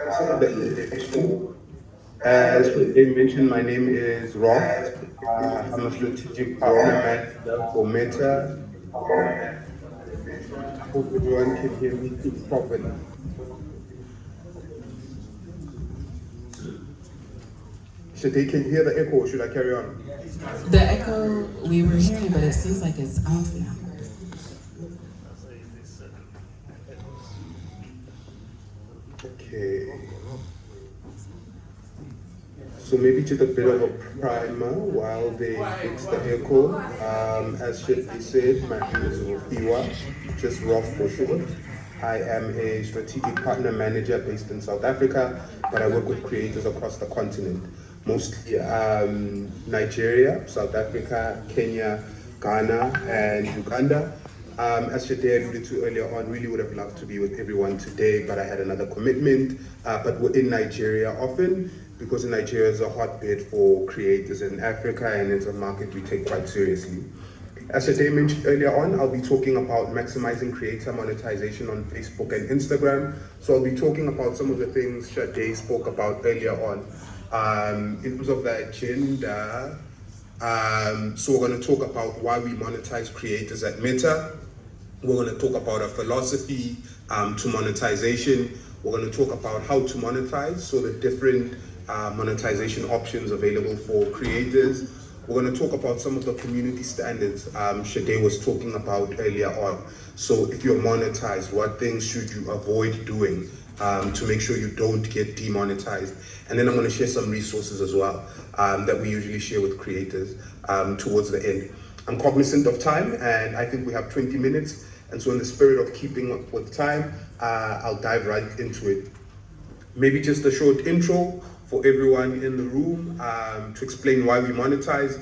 Some of the invitation. As they mentioned, my name is Rob. I'm a strategic partner manager for Meta. I hope everyone can hear me properly. Should they can hear the echo or should I carry on? The echo, we were hearing, but it seems like it's off now. Okay. So maybe just a bit of a primer while they fix the echo. As should be said, my name is Rufiwa, just Rof for short. I am a strategic partner manager based in South Africa, but I work with creators across the continent, mostly Nigeria, South Africa, Kenya, Ghana, and Uganda. As Shade alluded to earlier on, really would have loved to be with everyone today, but I had another commitment. But we're in Nigeria often, because Nigeria is a hotbed for creators in Africa, and it's a market we take quite seriously. As Shade mentioned earlier on, I'll be talking about maximizing creator monetization on Facebook and Instagram. So I'll be talking about some of the things Shade spoke about earlier on. In terms of the agenda, so we're going to talk about why we monetize creators at Meta. We're going to talk about a philosophy to monetization. We're going to talk about how to monetize, so the different monetization options available for creators. We're going to talk about some of the community standards Shade was talking about earlier on. So if you're monetized, what things should you avoid doing to make sure you don't get demonetized? And then I'm going to share some resources as well that we usually share with creators towards the end. I'm cognizant of time, and I think we have 20 minutes. And so in the spirit of keeping up with time, I'll dive right into it. Maybe just a short intro for everyone in the room to explain why we monetize.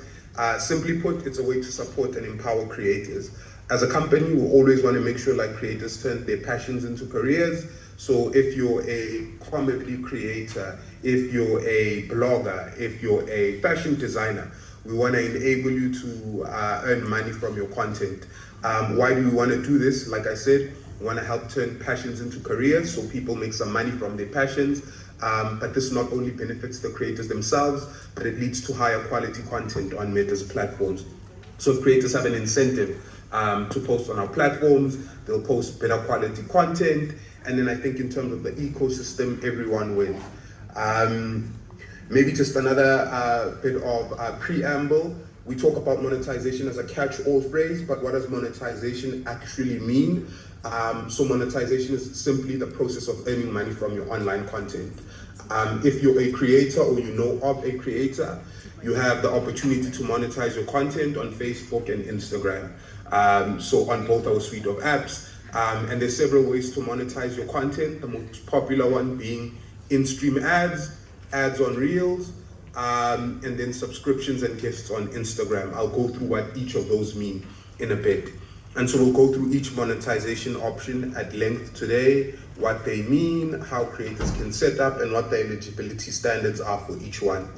Simply put, it's a way to support and empower creators. As a company, we always want to make sure like creators turn their passions into careers. So if you're a comedy creator, if you're a blogger, if you're a fashion designer, we want to enable you to earn money from your content. Why do we want to do this? Like I said, we want to help turn passions into careers so people make some money from their passions. But this not only benefits the creators themselves, but it leads to higher quality content on Meta's platforms. So if creators have an incentive to post on our platforms, they'll post better quality content. And then I think in terms of the ecosystem, everyone wins. Maybe just another bit of preamble. We talk about monetization as a catch-all phrase, but what does monetization actually mean? So monetization is simply the process of earning money from your online content. If you're a creator or you know of a creator, you have the opportunity to monetize your content on Facebook and Instagram. So on both our suite of apps. And there's several ways to monetize your content, the most popular one being in-stream ads, ads on Reels, and then subscriptions and gifts on Instagram. I'll go through what each of those mean in a bit. And so we'll go through each monetization option at length today, what they mean, how creators can set up, and what the eligibility standards are for each one.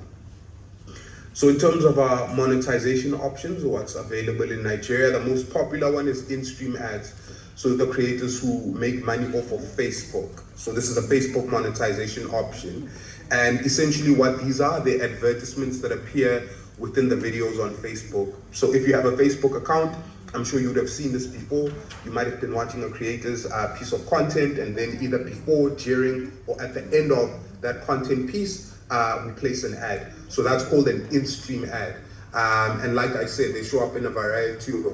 So in terms of our monetization options, what's available in Nigeria, the most popular one is in-stream ads. So the creators who make money off of Facebook. So this is a Facebook monetization option. And essentially what these are, they're advertisements that appear within the videos on Facebook. So if you have a Facebook account, I'm sure you would have seen this before. You might have been watching a creator's piece of content, and then either before, during, or at the end of that content piece, we place an ad. So that's called an in-stream ad. And like I said, they show up in a variety of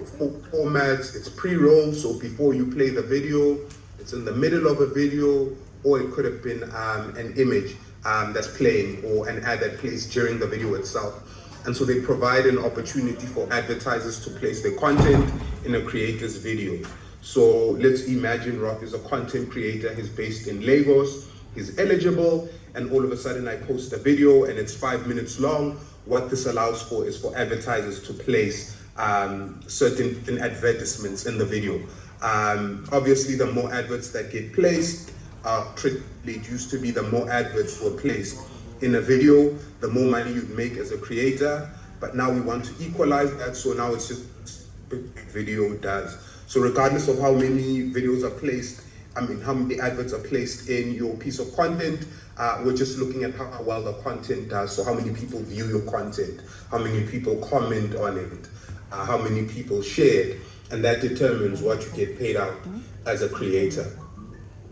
formats. It's pre-roll, so before you play the video, it's in the middle of a video, or it could have been an image that's playing, or an ad that plays during the video itself. And so they provide an opportunity for advertisers to place their content in a creator's video. So let's imagine Roth is a content creator, he's based in Lagos, he's eligible, and all of a sudden I post a video and it's 5 minutes long. What this allows for is for advertisers to place certain advertisements in the video. Obviously, the more adverts that get placed, it used to be the more adverts were placed in a video, the more money you'd make as a creator. But now we want to equalize that, so now it's just video does. So regardless of how many videos are placed how many adverts are placed in your piece of content. We're just looking at how well the content does. So how many people view your content, how many people comment on it, how many people share it, and that determines what you get paid out as a creator.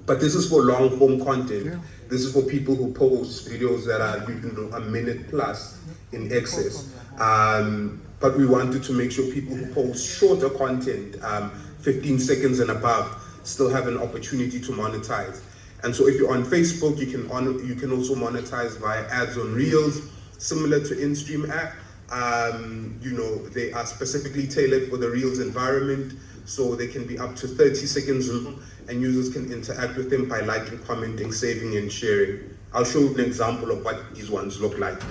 But this is for long form content. This is for people who post videos that are a minute plus in excess. But we wanted to make sure people who post shorter content, 15 seconds and above, still have an opportunity to monetize. And so if you're on Facebook, you can also monetize via ads on Reels, similar to InStream app. They are specifically tailored for the Reels environment, so they can be up to 30 seconds long, and users can interact with them by liking, commenting, saving, and sharing. I'll show you an example of what these ones look like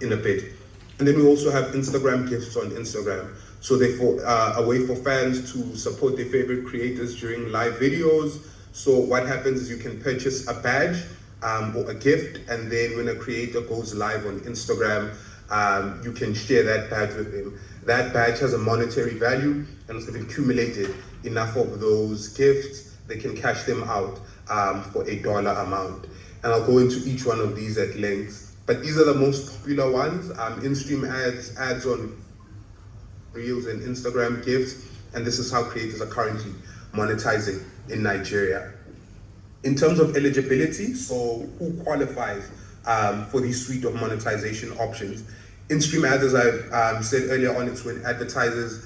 in a bit. And then we also have Instagram gifts on Instagram. So therefore, a way for fans to support their favorite creators during live videos. So what happens is you can purchase a badge or a gift, and then when a creator goes live on Instagram, you can share that badge with them. That badge has a monetary value, and if they've accumulated enough of those gifts, they can cash them out for $1 amount. And I'll go into each one of these at length. But these are the most popular ones: in-stream ads on Reels, and Instagram gifts. And this is how creators are currently monetizing in Nigeria. In terms of eligibility, so who qualifies for this suite of monetization options? In-stream ads, as I said earlier on, it's when advertisers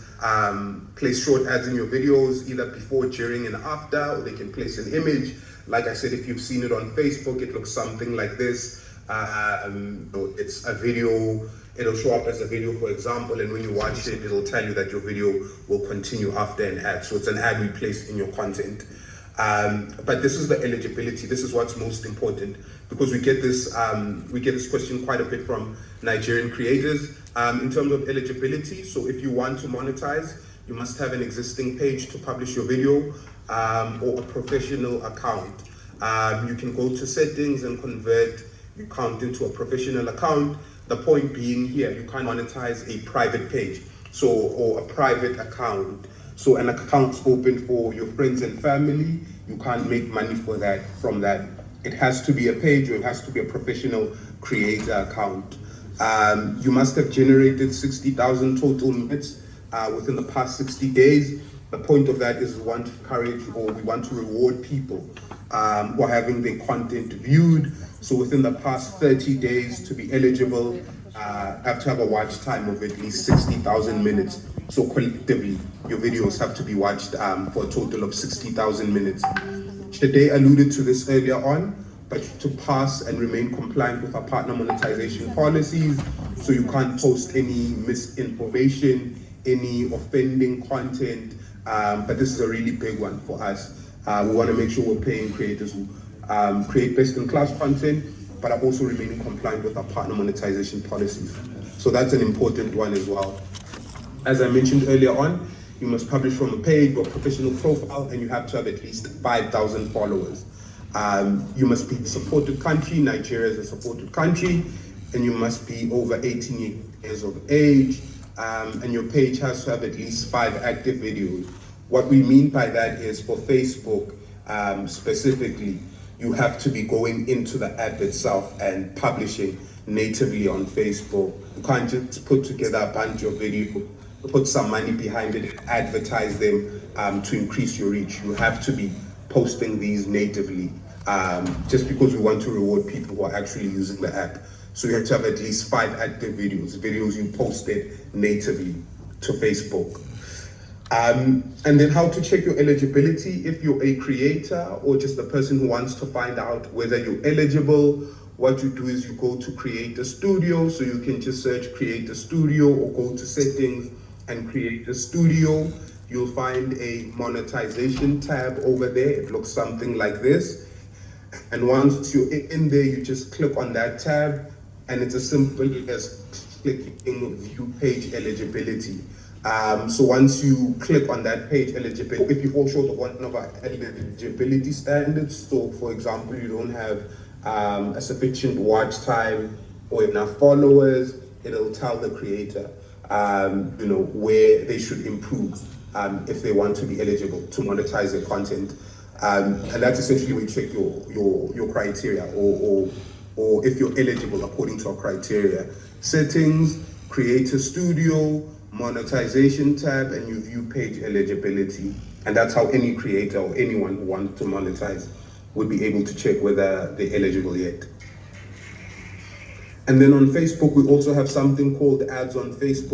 place short ads in your videos, either before, during, and after, or they can place an image. Like I said, if you've seen it on Facebook, it looks something like this. It's a video, it'll show up as a video, for example, and when you watch it, it'll tell you that your video will continue after an ad. So it's an ad we placed in your content. But this is the eligibility. This is what's most important, because we get this question quite a bit from Nigerian creators in terms of eligibility. So if you want to monetize, you must have an existing page to publish your video or a professional account. You can go to settings and convert your account into a professional account. The point being here, you can't monetize a private page, or a private account. So an account's open for your friends and family. You can't make money from that. It has to be a page, or it has to be a professional creator account. You must have generated 60,000 total minutes within the past 60 days. The point of that is we want to encourage, or we want to reward people who are having their content viewed. So within the past 30 days to be eligible, have to have a watch time of at least 60,000 minutes. So collectively, your videos have to be watched for a total of 60,000 minutes. Today alluded to this earlier on, but to pass and remain compliant with our partner monetization policies. So you can't post any misinformation, any offending content, but this is a really big one for us. We want to make sure we're paying creators who create best-in-class content, but are also remaining compliant with our partner monetization policies. So that's an important one as well. As I mentioned earlier on, you must publish from a page or professional profile, and you have to have at least 5,000 followers. You must be a supported country. Nigeria is a supported country, and you must be over 18 years of age, and your page has to have at least 5 active videos. What we mean by that is, for Facebook specifically, you have to be going into the app itself and publishing natively on Facebook. You can't just put together a bunch of videos, put some money behind it, advertise them to increase your reach. You have to be posting these natively, just because we want to reward people who are actually using the app. So you have to have at least 5 active videos you posted natively to Facebook. And then how to check your eligibility. If you're a creator or just a person who wants to find out whether you're eligible, what you do is you go to Create a Studio. So you can just search Create a Studio, or go to Settings and Create a Studio. You'll find a monetization tab over there. It looks something like this. And once you're in there, you just click on that tab, and it's as simple as clicking View Page Eligibility. So once you click on that page eligibility, if you fall short of one of our eligibility standards, so for example, you don't have a sufficient watch time or enough followers, it'll tell the creator, where they should improve if they want to be eligible to monetize their content. And that's essentially where you check your criteria, or if you're eligible according to our criteria. Settings, Creator Studio, Monetization tab, and you view page eligibility. And that's how any creator or anyone who wants to monetize would be able to check whether they're eligible yet. And then on Facebook, we also have something called Ads on Facebook.